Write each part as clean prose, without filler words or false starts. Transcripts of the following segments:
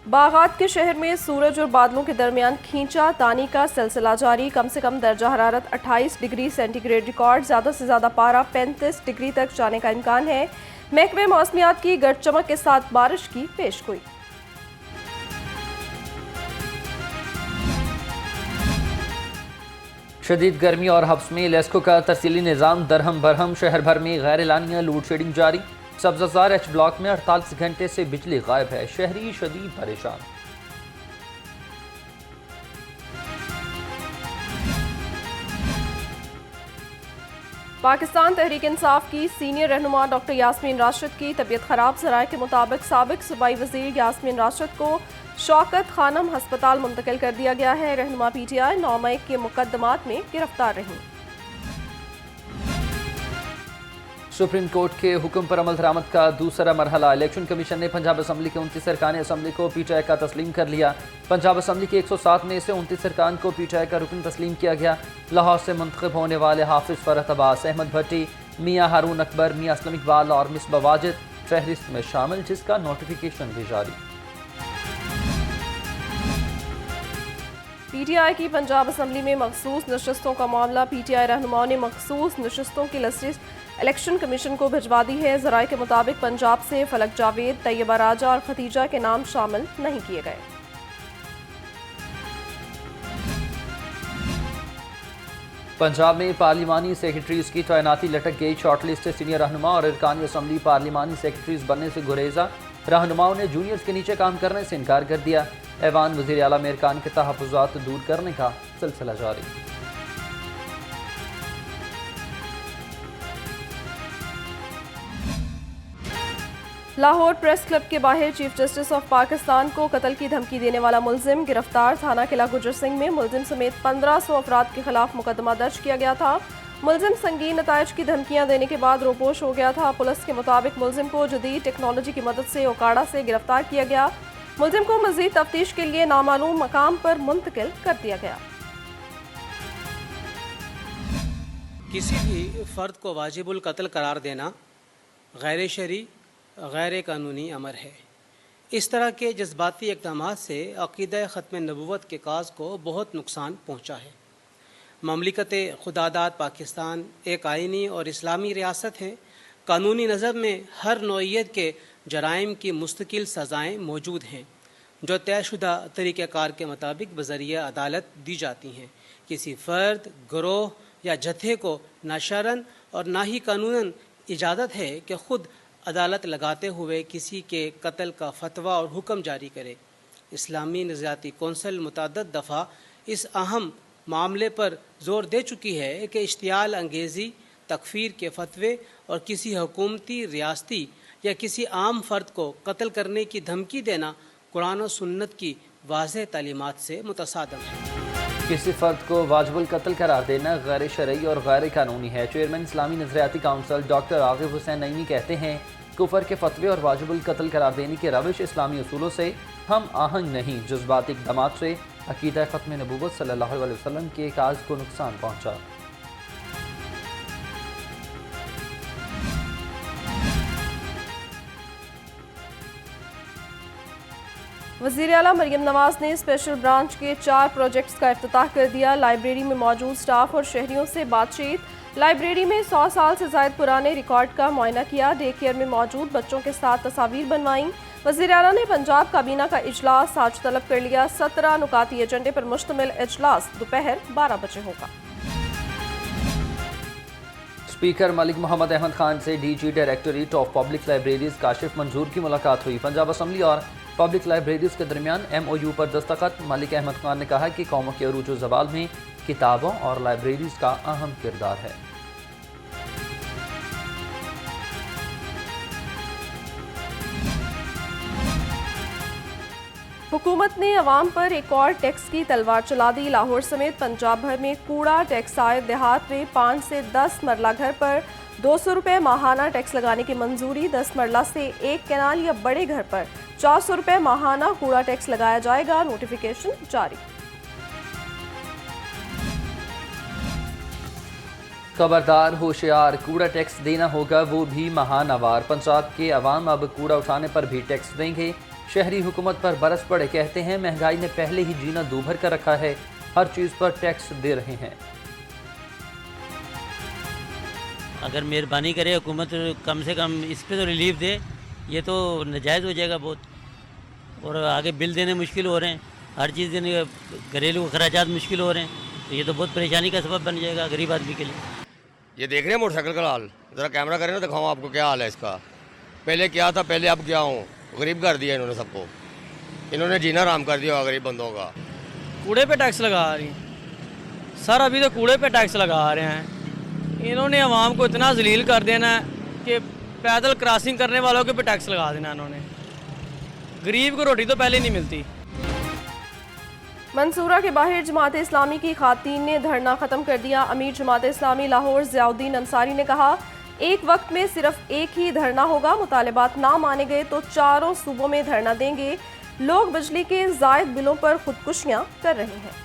बागात के शहर में सूरज और बादलों के दरमियान खींचा तानी का सिलसिला जारी। कम से कम दर्जा हरारत 28 डिग्री सेंटीग्रेड रिकॉर्ड, ज़्यादा से ज़्यादा पारा 35 डिग्री तक जाने का इम्कान है। महकमे मौसमियात की गर्द चमक के साथ बारिश की पेशगोई। शदीद गर्मी और हब्स में लेस्को का तरसीली निज़ाम दरहम बरहम। शहर भर में गैर एलानिया लोड शेडिंग जारी। सब्ज़ाजार एच ब्लॉक में 48 घंटे से बिजली गायब है। शहरी शदीद परेशान। पाकिस्तान तहरीक इंसाफ की सीनियर रहनुमा डॉक्टर यास्मीन राशिद की तबीयत खराब। ज़राए के मुताबिक साबिक सूबाई वज़ीर यास्मीन राशिद को शौकत खानम हस्पताल मुंतकिल कर दिया गया है। रहनुमा PTI 9 मई के मुकदमात में गिरफ्तार रहीं। सुप्रीम कोर्ट के हुक्म पर अमल दरामद का दूसरा मरहला। इलेक्शन कमीशन ने पंजाब असम्बली के 29 अरकान असम्बली को PTI का तस्लीम कर लिया। पंजाब असम्बली के 107 में से 29 अरकान को PTI का रुकन तस्लीम किया गया। लाहौर से मुंतखब होने वाले हाफिज फरहत अब्बास, अहमद भट्टी, मियाँ हारून अकबर, मियाँ असलम इकबाल और मिसबा वाजिद फहरिस्त में शामिल, जिसका नोटिफिकेशन भी जारी। PTI की पंजाब असम्बली में मखसूस नशस्तों का मामला। PTI रहनुमाओं ने मखसूस नशस्तों की लिस्ट इलेक्शन कमीशन को भिजवा दी है। ज़राए के मुताबिक पंजाब से फलक जावेद, तैयबा राजा और खतीजा के नाम शामिल नहीं किए गए। पंजाब में पार्लिमानी सेक्रेटरीज की तैनाती लटक गई। शॉर्टलिस्ट से सीनियर रहनुमा और अरकान असम्बली पार्लिमानी सेक्रेटरीज बनने से गुरेजा। रहनुमाओं ने जूनियर्स के नीचे काम करने से इनकार कर दिया। ऐवान वज़ीर आला में अरकान के तहफ़्फ़ुज़ात दूर करने का सिलसिला जारी। लाहौर प्रेस क्लब के बाहर चीफ जस्टिस ऑफ पाकिस्तान को कत्ल की धमकी देने वाला मुलजिम गिरफ्तार। थाना किला गुजर सिंह में मुलजिम समेत 1500 अफराद के खिलाफ मुकदमा दर्ज किया गया था। मुलजिम संगीन नतायज की धमकियां देने के बाद रोपोश हो गया था। पुलिस के मुताबिक मुलजिम को जदीद टेक्नोलॉजी की मदद से ओकाड़ा से गिरफ्तार किया गया। मुलजिम को मजीद तफ्तीश के लिए नामालूम मकाम पर मुंतकिल कर दिया गया। किसी भी फ़र्द को वाजिबुल कत्ल करार देना गैर शरई, गैर कानूनी अमर है। इस तरह के जज्बाती इक़दाम से अक़ीदा ख़त्म नबूवत के काज को बहुत नुकसान पहुँचा है। ममलिकत खुदादाद पाकिस्तान एक आइनी और इस्लामी रियासत है। कानूनी नज़म में हर नौइयत के जराइम की मुस्तकिल सज़ाएँ मौजूद हैं, जो तयशुदा तरीक़ाकार के मुताबिक बज़रिया अदालत दी जाती हैं। किसी फ़र्द, गिरोह या जत्थे को ना शरन और ना ही कानूनन इजाज़त है कि ख़ुद अदालत लगाते हुए किसी के कत्ल का फतवा और हुक्म जारी करे। इस्लामी नज़रियाती कौंसल मुतअद्दिद दफ़ा इस अहम मामले पर जोर दे चुकी है कि इश्तियाल अंगेज़ी, तकफ़ीर के फतवे और किसी हुकूमती, रियासती या किसी आम फ़र्द को कत्ल करने की धमकी देना कुरान और सुन्नत की वाज़ेह तालीमात से मुतसादम है। किसी फ़र्द को वाजिबुल कत्ल करार देना गैर शरई और गैर कानूनी है। चेयरमैन इस्लामी नज़रियाती काउंसिल डॉक्टर आगिब हुसैन नईमी कहते हैं, कुफर के फतवे और वाजिबुल कत्ल करार देने की रविश इस्लामी उसूलों से हम आहंग नहीं, जज्बाती इक़दामात से अक़ीदा ख़त्म नबूवत सल्लल्लाहु अलैहि वसल्लम के काज को नुकसान पहुँचा। वज़ीर आला मरियम नवाज ने स्पेशल ब्रांच के 4 प्रोजेक्ट्स का इफ्तिताह कर दिया। लाइब्रेरी में मौजूद स्टाफ और शहरियों से बातचीत। लाइब्रेरी में 100 साल से ज़ायद पुराने रिकॉर्ड का मुआयना किया। डे केयर में मौजूद बच्चों के साथ तस्वीर बनवाईं। वज़ीर आला ने पंजाब काबीना का इजलास आज तलब कर लिया। 17 नुकाती एजेंडे पर मुश्तमिल इजलास दोपहर 12 बजे होगा। स्पीकर मलिक मोहम्मद अहमद खान से DG directorate of public libraries Kashif मंजूर की मुलाकात हुई। पंजाब असम्बली और पब्लिक लाइब्रेरीज के दरमियान MOU पर दस्तखत। मलिक अहमद खान ने कहा कि कौमों के अरूज व ज़वाल में किताबों और लाइब्रेरीज का अहम किरदार है। हुकूमत ने अवाम पर एक और टैक्स की तलवार चला दी। लाहौर समेत पंजाब भर में कूड़ा टैक्स आए। देहात में 5 से 10 मरला घर पर 200 रुपये माहाना टैक्स लगाने की मंजूरी। 10 मरला से एक कैनाल या बड़े घर पर 400 रुपये माहाना कूड़ा टैक्स लगाया जाएगा। नोटिफिकेशन जारी। खबरदार होशियार, कूड़ा टैक्स देना होगा वो भी महानवार। पंजाब के अवाम अब कूड़ा उठाने पर भी टैक्स देंगे। शहरी हुकूमत पर बरस पड़े, कहते हैं महंगाई ने पहले ही जीना दूभर कर रखा है, हर चीज़ पर टैक्स दे रहे हैं। अगर मेहरबानी करे हुकूमत कम से कम इस पे तो रिलीफ दे, ये तो नाजायज़ हो जाएगा बहुत। और आगे बिल देने मुश्किल हो रहे हैं, हर चीज़ देने, घरेलू अखराजात मुश्किल हो रहे हैं, तो ये तो बहुत परेशानी का सबब बन जाएगा गरीब आदमी के लिए। ये देख रहे हैं मोटरसाइकिल का हाल, ज़रा कैमरा करें ना, दिखाऊँ आपको क्या हाल है इसका। पहले क्या था, पहले अब क्या हूँ, गरीब कर दिया इन्होंने सबको, इन्होंने जीना आराम कर दिया गरीब बंदों का। कूड़े पे टैक्स लगा रही सर, अभी तो कूड़े पे टैक्स लगा रहे हैं। इन्होंने आवाम को इतना जलील कर देना है कि पैदल क्रॉसिंग करने वालों के पे टैक्स लगा देना इन्होंने। गरीब को रोटी तो पहले नहीं मिलती। मंसूरा के बाहर जमात इस्लामी की खातीन ने धरना ख़त्म कर दिया। अमीर जमात इस्लामी लाहौर ज़ियाउद्दीन अंसारी ने कहा, एक वक्त में सिर्फ एक ही धरना होगा, मुतालिबात ना माने गए तो चारों सूबों में धरना देंगे। लोग बिजली के ज़ायद बिलों पर खुदकुशियाँ कर रहे हैं।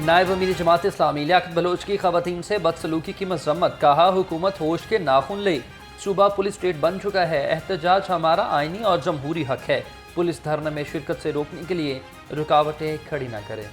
नायब अमीर जमात इस्लामी लियाकत बलोच की खवातीन से बदसलूकी की मजम्मत, कहा हुकूमत होश के नाखून ले, सूबा पुलिस स्टेट बन चुका है, एहतजाज हमारा आईनी और जमहूरी हक है, पुलिस धरने में शिरकत से रोकने के लिए रुकावटें खड़ी न करे।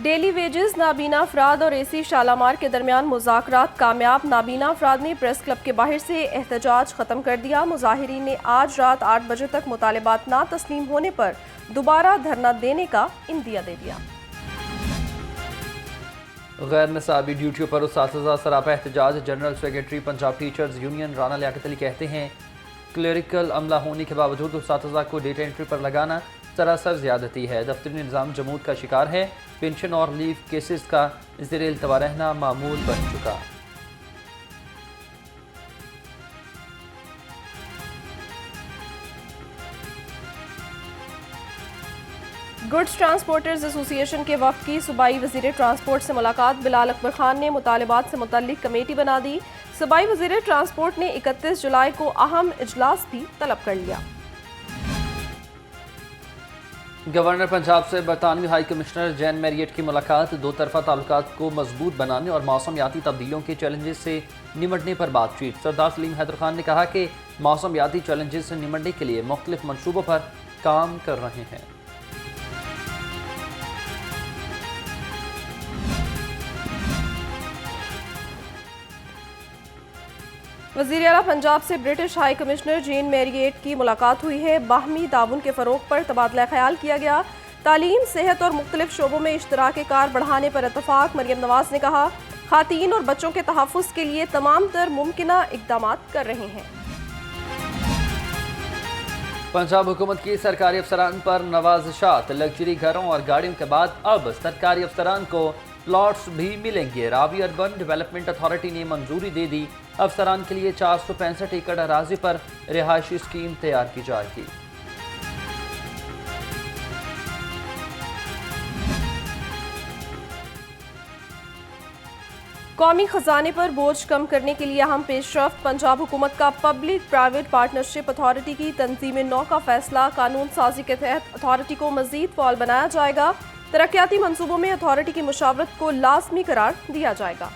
डेली वेजेस नाबीना अफराद और एसी शालामार के दरमियान मुज़ाकरात कामयाब। नाबीना अफराद ने प्रेस क्लब के बाहर से एहतजाज ख़त्म कर दिया। मुज़ाहिरीन ने आज रात 8 बजे तक मुतालिबात ना तस्लीम होने पर दोबारा धरना देने का इंदिया दे दिया। गैर निसाबी ड्यूटियों पर उस्ताज़ा सरापा एहतजाज। General secretary Punjab teachers union Rana Liaquat Ali कहते हैं, क्लरिकल अमला होने के बावजूद उस्ताज़ा को डेटा एंट्री पर लगाना सरासर ज़्यादती है। दफ्तरी निज़ाम जमूद का शिकार है। पेंशन और लीव केसेस का ज़ेर इल्तवा रहना मामूल बन चुका। गुड्स ट्रांसपोर्टर्स एसोसिएशन के वफ़द की सूबाई वज़ीर ट्रांसपोर्ट से मुलाकात। बिलाल अकबर खान ने मुतालिबात से मुतल्लिक कमेटी बना दी। सूबाई वज़ीर ट्रांसपोर्ट ने 31 जुलाई को अहम इजलास भी तलब कर लिया। गवर्नर पंजाब से बरतानवी हाई कमिश्नर जैन मैरियट की मुलाकात। दो तरफा ताल्लुकात को मजबूत बनाने और मौसमियाती तब्दीलियों के चैलेंजेस से निमटने पर बातचीत। सरदार सलीम हैदर खान ने कहा कि मौसमियाती चैलेंजेस से निमटने के लिए मुख्तलिफ मनसूबों पर काम कर रहे हैं। वज़ीर आला पंजाब से British high commissioner Jain Marriott की मुलाकात हुई है। बाहमी ताउन के फ़रोग पर तबादला ख्याल किया गया। तालीम, सेहत और मुख्तलिफ शोबों में इश्तराक कार बढ़ाने पर इत्तफाक। मरियम नवाज ने कहा, खातीन और बच्चों के तहफ़्फ़ुज़ के लिए तमाम तर मुमकिना इक़दामात कर रहे हैं। पंजाब हुकूमत की सरकारी अफसरान पर नवाजिशात। लग्जरी घरों और गाड़ियों के बाद अब सरकारी अफसरान को प्लॉट्स भी मिलेंगे। रावी अर्बन डेवलपमेंट अथॉरिटी ने मंजूरी दे दी। अफसरान के लिए 465 एकड़ अराजी पर रिहायशी स्कीम तैयार की जाएगी। कौमी खजाने पर बोझ कम करने के लिए अहम पेशरफ्त। पंजाब हुकूमत का पब्लिक प्राइवेट पार्टनरशिप अथॉरिटी की तंजीम नौ का फैसला। कानून साजी के तहत अथॉरिटी को मजीद फाल बनाया जाएगा। तरक्याती मंसूबों में अथॉरिटी की मुशावरत को लाजमी करार दिया जाएगा।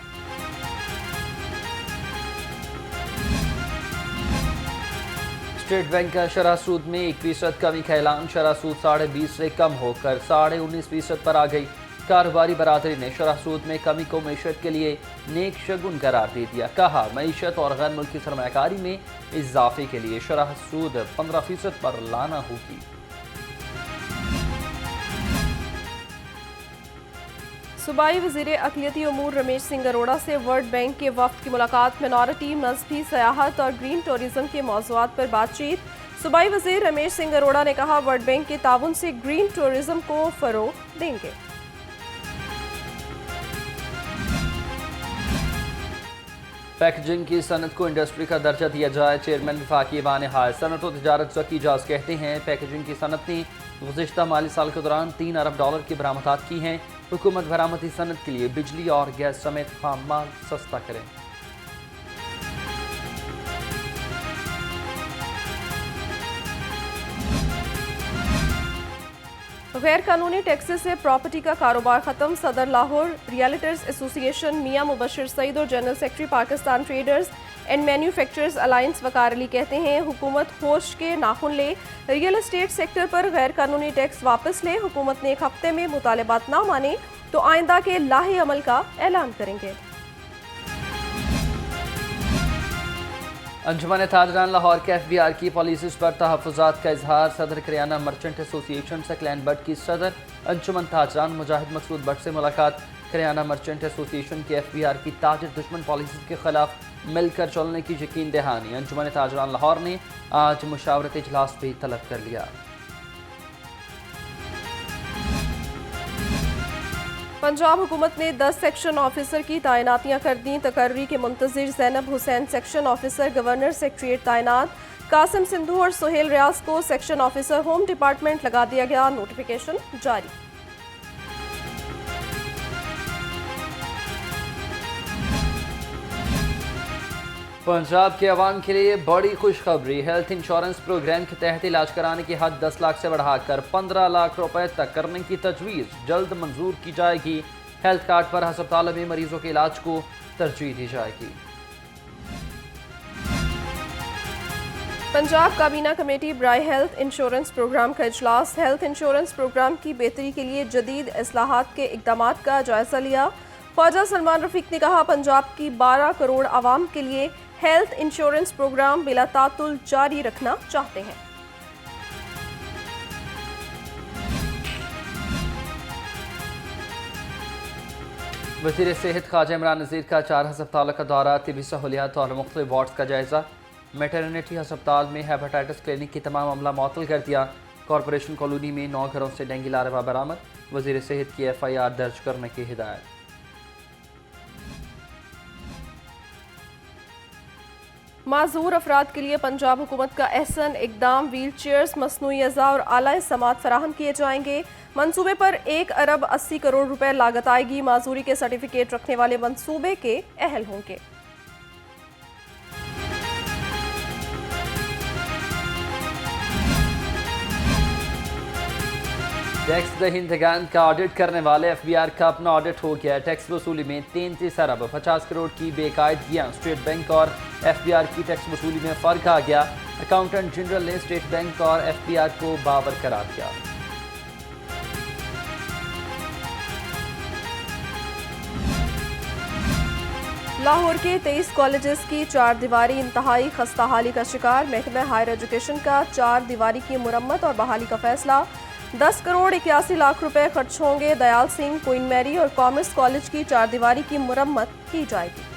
स्टेट बैंक का शरह सूद में 1% कमी का ऐलान। शरह सूद 20.5 से कम होकर 19.5% पर आ गई। कारोबारी बरादरी ने शरह सूद में कमी को मईशत के लिए नेक शगुन करार दे दिया। कहा, मईशत और गैर मुल्की सरमायाकारी में इजाफे के लिए शरह सूद 15% पर लाना होगी। सूबाई वज़ीर अक़लियती उमूर रमेश सिंह अरोड़ा से वर्ल्ड बैंक के वफ़द की मुलाकात। मिनॉरिटी, मजहबी, सयाहत और ग्रीन टूरिज़म के मौज़ूआत पर बातचीत। सूबाई वज़ीर रमेश सिंह अरोड़ा ने कहा, वर्ल्ड बैंक के ताउन से ग्रीन टूरिज़म को फ़रोग़ देंगे। पैकेजिंग की सनत को इंडस्ट्री का दर्जा दिया जाए। चेयरमैन वफाकी ऐवान हाय सनत और तजारत ज़की इजाज़ कहते हैं, पैकेजिंग की सनत ने गुज़िश्ता माली साल के दौरान $3 अरब की बरामदात की हैं। हुकूमत बरामदी सनत के लिए बिजली और गैस समेत खाम माल सस्ता करें। गैर कानूनी टैक्सेस से प्रॉपर्टी का कारोबार खत्म। सदर लाहौर रियल्टर्स एसोसिएशन मियां मुबशिर सईद और general secretary Pakistan traders and manufacturers alliance Waqar Ali कहते हैं, हुकूमत होश के नाखुन ले, रियल एस्टेट सेक्टर पर गैर कानूनी टैक्स वापस ले। हुकूमत ने 1 हफ्ते में मुतालबात ना माने तो आइंदा के लाहे अमल का ऐलान करेंगे। अंजुमन ताजरान लाहौर के FBI की पॉलिसीज पर तहफ़्फ़ुज़ात का इजहार। सदर करियाना मर्चेंट एसोसिएशन से क्लैन बट की सदर अंजुमन ताजरान मुजाहिद मकसूद बट से मुलाकात। करियाना मर्चेंट एसोसिएशन के FBI की ताजिर दुश्मन पॉलिसीज के खिलाफ मिलकर चलने की यकीन दहानी। अंजुमन ताजरान लाहौर ने आज मुशावरती इजलास भी तलब कर लिया। पंजाब हुकूमत ने 10 सेक्शन ऑफिसर की तैनातियां कर दी। तकर्री के मुंतजिर Zainab Hussain section officer governor secretariat तैनात। कासिम सिंधु और सुहेल रियाज को सेक्शन ऑफिसर होम डिपार्टमेंट लगा दिया गया। नोटिफिकेशन जारी। पंजाब के अवाम के लिए बड़ी खुशखबरी। हेल्थ इंश्योरेंस प्रोग्राम के तहत इलाज कराने की हद 10 लाख से बढ़ाकर 15 लाख रुपए तक करने की तजवीज़ जल्द मंजूर की जाएगी। हेल्थ कार्ड पर हस्पतालों में मरीजों के इलाज को तरजीह दी जाएगी। पंजाब काबीना कमेटी बराए हेल्थ इंश्योरेंस प्रोग्राम का इजलास। हेल्थ इंश्योरेंस प्रोग्राम की बेहतरी के लिए जदीद इस्लाहात के इक़दामात का जायजा लिया। ख्वाजा सलमान रफीक ने कहा, पंजाब की 12 करोड़ आवाम के लिए हेल्थ इंश्योरेंस प्रोग्राम बिला तातुल जारी रखना चाहते हैं। वज़ीर सेहत ख्वाजा इमरान नज़ीर का 4 हस्पतालों का दौरा, तिबी सहूलियात और मुख्तलिफ वार्ड्स का जायजा। मैटरनिटी हस्पताल में हेपेटाइटिस क्लिनिक की तमाम मामला मुअत्तल कर दिया। कॉरपोरेशन कॉलोनी में 9 घरों से डेंगू लार्वा बरामद। वज़ीर सेहत की FIR दर्ज करने की हिदायत। माजूर अफराद के लिए पंजाब हुकूमत का एहसन इकदाम। व्हील चेयर्स, मसनूई अज़ा और आला समात फराहम किए जाएंगे। मंसूबे पर 1 अरब 80 करोड़ रुपए लागत आएगी। माजूरी के सर्टिफिकेट रखने वाले मंसूबे के अहल होंगे। टैक्स दहिंदगान का ऑडिट करने वाले FBI का अपना ऑडिट हो गया। टैक्स वसूली में 33 अरब 50 करोड़ की बेकायदगियां। स्टेट बैंक और FBI की टैक्स वसूली में फ़र्क आ गया। अकाउंटेंट जनरल ने स्टेट बैंक और FBI को बावर करार किया। लाहौर के 23 कॉलेजेस की 4 दीवारी इंतहाई खस्ताहाली का शिकार। महकमा हायर एजुकेशन का 4 दीवारी की मुरम्मत और बहाली का फैसला। 10 करोड़ 81 लाख रुपए खर्च होंगे। दयाल सिंह, क्वीन मैरी और कॉमर्स कॉलेज की 4 दीवारी की मुरम्मत की जाएगी।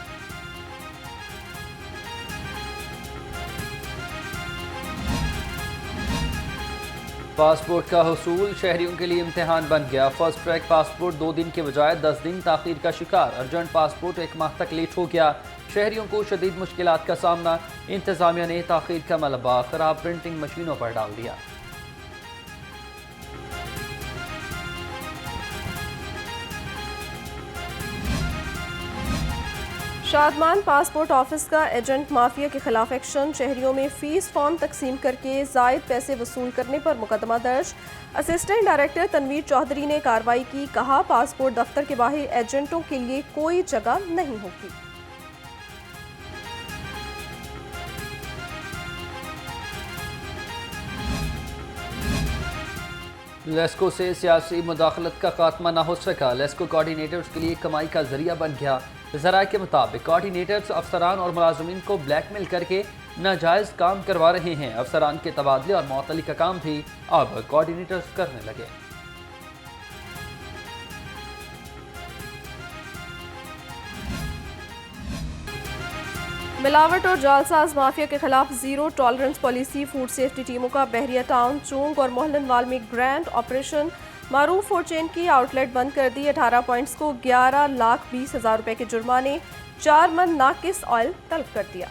पासपोर्ट का हुसूल शहरियों के लिए इम्तिहान बन गया। फर्स्ट ट्रैक पासपोर्ट 2 दिन के बजाय 10 दिन ताखीर का शिकार। अर्जेंट पासपोर्ट 1 माह तक लेट हो गया। शहरियों को शदीद मुश्किलात का सामना। इंतजामिया ने ताखीर का मलबा खराब प्रिंटिंग मशीनों पर डाल दिया। शादमान पासपोर्ट ऑफिस का एजेंट माफिया के खिलाफ एक्शन। शहरियों में फीस फॉर्म तकसीम करके जायद पैसे वसूल करने पर मुकदमा दर्ज। असिस्टेंट डायरेक्टर तनवीर चौधरी ने कार्रवाई की। कहा, पासपोर्ट दफ्तर के बाहर एजेंटों के लिए कोई जगह नहीं होगी। लेस्को से सियासी मुदाखलत का खात्मा न हो सका। लेस्को कोऑर्डिनेटर्स के लिए कमाई का जरिया बन गया। ज़राए के मुताबिक कोऑर्डिनेटर्स अफसरान और मुलाजमीन को ब्लैकमेल करके नाजायज़ काम करवा रहे हैं। अफसरान के तबादले और मुअत्तली का काम भी अब कोऑर्डिनेटर्स करने लगे। मिलावट और जालसाज माफिया के खिलाफ zero tolerance policy. Food safety टीमों का बहरिया टाउन, चूंग और मोहल्लनवाल में ग्रैंड ऑपरेशन। मारूफ फूड चेन की आउटलेट बंद कर दी। 18 पॉइंट्स को 11,20,000 रुपए के जुर्माने। 4 मन नाकिस ऑयल तलब कर दिया।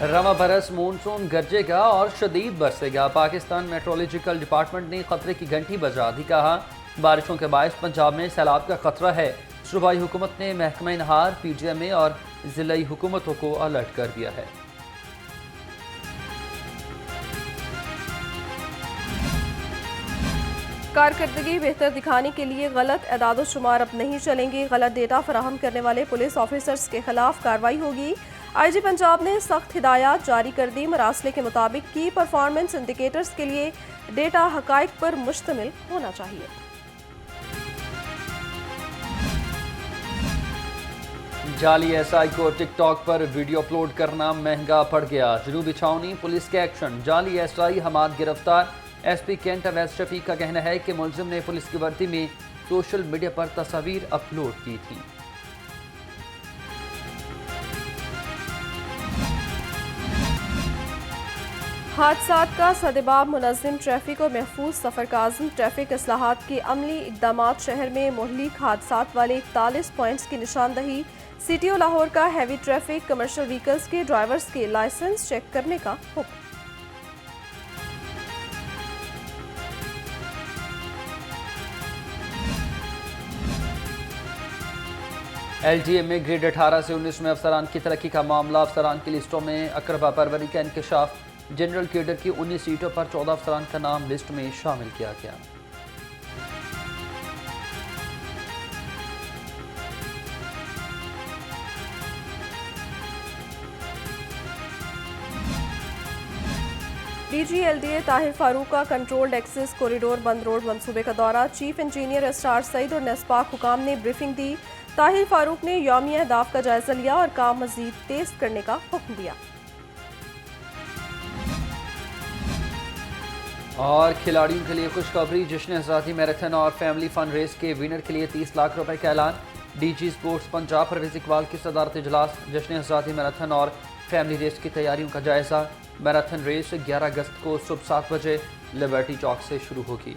रवा बरस मानसून गरजेगा और शदीद बरसेगा। पाकिस्तान मेट्रोलॉजिकल डिपार्टमेंट ने खतरे की घंटी बजा दी। कहा, बारिशों के बायस पंजाब में सैलाब का खतरा है। सूबाई हुकूमत ने महकमा नहार, PGMA और ज़िलाई हुकूमतों को अलर्ट कर दिया है। कारकर्दगी बेहतर दिखाने के लिए गलत एदाद-ओ-शुमार अब नहीं चलेंगे। गलत डेटा फराहम करने वाले पुलिस ऑफिसर्स के खिलाफ कार्रवाई होगी। IG पंजाब ने सख्त हिदायत जारी कर दी। मरासले के मुताबिक की परफॉर्मेंस इंडिकेटर्स के लिए डेटा हकाइक पर मुश्तमिल होना चाहिए। जाली SI को टिकटॉक पर वीडियो अपलोड करना महंगा पड़ गया। जनूबी छावनी पुलिस के एक्शन, जाली SI हमाद गिरफ्तार। SP कैंट अवैस शफीक का कहना है कि मुलजिम ने पुलिस की वर्दी में सोशल मीडिया पर तस्वीर अपलोड की थी। हादसात का सदेबाब मुनज़्ज़म ट्रैफिक और महफूज सफ़र का आज़म। ट्रैफिक इस्लाहात के अमली इक़दामात शहर में मुहलिक हादसात वाले 41 पॉइंट्स की निशानदही। CTO लाहौर का हैवी ट्रैफिक कमर्शियल व्हीकल्स के ड्राइवर्स के लाइसेंस चेक करने का हुक्म। LTA में ग्रेड 18 से 19 में अफसरान की तरक्की का मामला। अफसरान की लिस्टों में अकरबा परवरी का इंकशाफ। जनरल कैडर की 19 सीटों पर 14 अफसरान का नाम लिस्ट में शामिल किया गया। DG LDA ताहिर फारूक का कंट्रोल्ड एक्सेस कॉरिडोर बंद रोड मंसूबे का दौरा। चीफ इंजीनियर एस्टार सईद और नेस्पाक हुकाम ने ब्रीफिंग दी। ताहिर फारूक ने यौमी अहदाफ का जायजा लिया और काम मजीद तेज करने का हुक्म दिया। और खिलाड़ियों के लिए खुशखबरी, जश्न आज़ादी मैराथन और फैमिली फन रेस के विनर के लिए 30 लाख रुपए का ऐलान। DG स्पोर्ट्स पंजाब परवेज इकबाल की सदारत इजलास। जश्न आज़ादी मैराथन और फैमिली रेस की तैयारियों का जायजा। मैराथन रेस 11 अगस्त को सुबह 7 बजे लिबर्टी चौक से शुरू होगी।